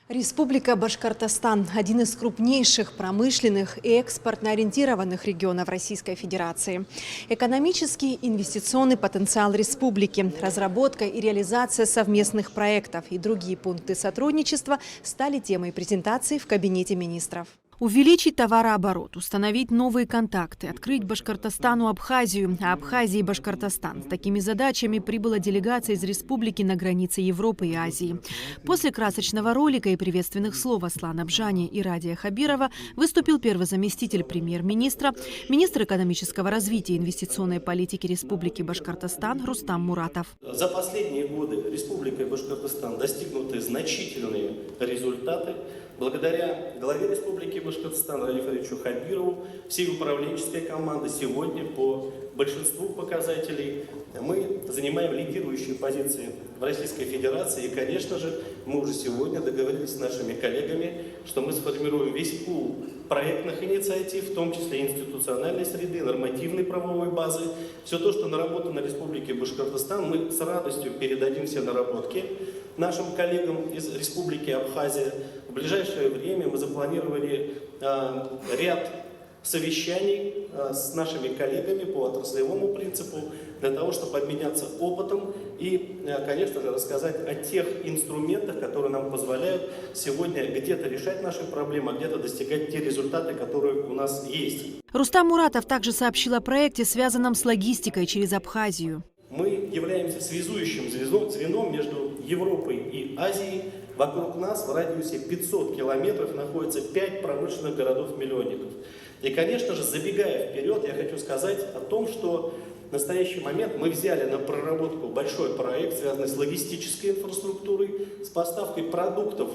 Республика Башкортостан – один из крупнейших промышленных и экспортно ориентированных регионов Российской Федерации. Экономический и инвестиционный потенциал республики, разработка и реализация совместных проектов и другие пункты сотрудничества стали темой презентации в Кабинете министров. Увеличить товарооборот, установить новые контакты, открыть Башкортостану Абхазию, а Абхазии Башкортостан. С такими задачами прибыла делегация из республики на границе Европы и Азии. После красочного ролика и приветственных слов Аслана Бжани и Радия Хабирова выступил первый заместитель премьер-министра, министр экономического развития и инвестиционной политики Республики Башкортостан Рустам Муратов. За последние годы Республикой Башкортостан достигнуты значительные результаты. Благодаря главе Республики Башкортостан Радию Хабирову, всей управленческой команды сегодня по большинству показателей мы занимаем лидирующие позиции в Российской Федерации. И, конечно же, мы уже сегодня договорились с нашими коллегами, что мы сформируем весь пул проектных инициатив, в том числе институциональной среды, нормативной правовой базы. Все то, что наработано в Республике Башкортостан, мы с радостью передадим все наработки нашим коллегам из Республики Абхазия. В ближайшее время мы запланировали ряд совещаний с нашими коллегами по отраслевому принципу, для того, чтобы обменяться опытом и, конечно же, рассказать о тех инструментах, которые нам позволяют сегодня где-то решать наши проблемы, а где-то достигать те результаты, которые у нас есть. Рустам Муратов также сообщил о проекте, связанном с логистикой через Абхазию. Мы являемся связующим звеном между Европой и Азией. Вокруг нас в радиусе 500 километров находится 5 промышленных городов-миллионников. И, конечно же, забегая вперед, я хочу сказать о том, что в настоящий момент мы взяли на проработку большой проект, связанный с логистической инфраструктурой, с поставкой продуктов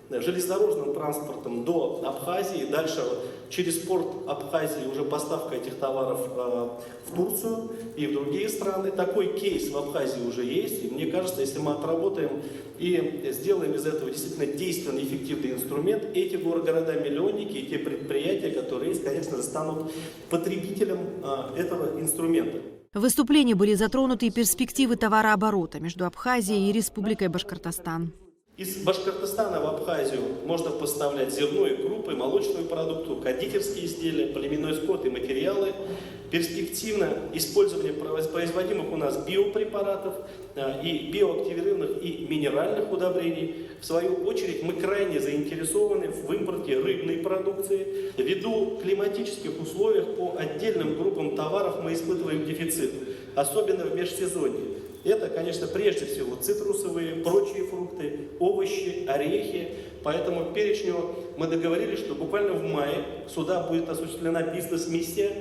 железнодорожным транспортом до Абхазии, дальше через порт Абхазии уже поставка этих товаров в Турцию и в другие страны. Такой кейс в Абхазии уже есть, и мне кажется, если мы отработаем и сделаем из этого действительно действенный, эффективный инструмент, эти города-миллионники и те предприятия, которые есть, конечно же, станут потребителем этого инструмента. В выступлении были затронуты и перспективы товарооборота между Абхазией и Республикой Башкортостан. Из Башкортостана в Абхазию можно поставлять зерно и крупы, молочную продукцию, кондитерские изделия, племенной скот и материалы. Перспективно использование производимых у нас биопрепаратов и биоактивированных и минеральных удобрений. В свою очередь мы крайне заинтересованы в импорте рыбной продукции. Ввиду климатических условий по отдельным группам товаров мы испытываем дефицит, особенно в межсезонье. Это, конечно, прежде всего цитрусовые, прочие фрукты, овощи, орехи. Поэтому к перечню мы договорились, что буквально в мае сюда будет осуществлена бизнес-миссия.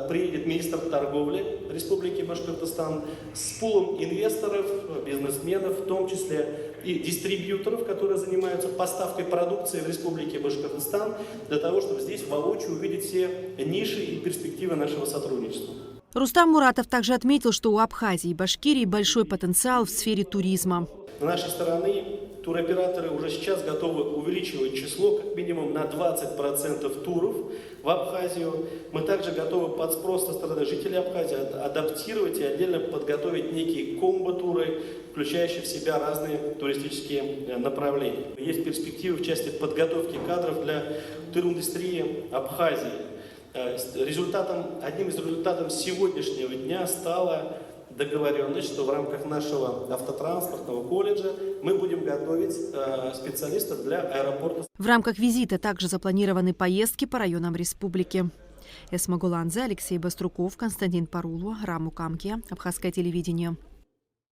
Приедет министр торговли Республики Башкортостан с пулом инвесторов, бизнесменов, в том числе и дистрибьюторов, которые занимаются поставкой продукции в Республике Башкортостан, для того, чтобы здесь воочию увидеть все ниши и перспективы нашего сотрудничества. Рустам Муратов также отметил, что у Абхазии и Башкирии большой потенциал в сфере туризма. С нашей стороны туроператоры уже сейчас готовы увеличивать число как минимум на 20% туров в Абхазию. Мы также готовы под спрос со стороны жителей Абхазии адаптировать и отдельно подготовить некие комбо-туры, включающие в себя разные туристические направления. Есть перспективы в части подготовки кадров для туриндустрии Абхазии. Одним из результатов сегодняшнего дня стала договоренность, что в рамках нашего автотранспортного колледжа мы будем готовить специалистов для аэропорта. В рамках визита также запланированы поездки по районам республики. Эсма Гуланзе, Алексей Баструков, Константин Парулу, Раму Камкия, Абхазское телевидение.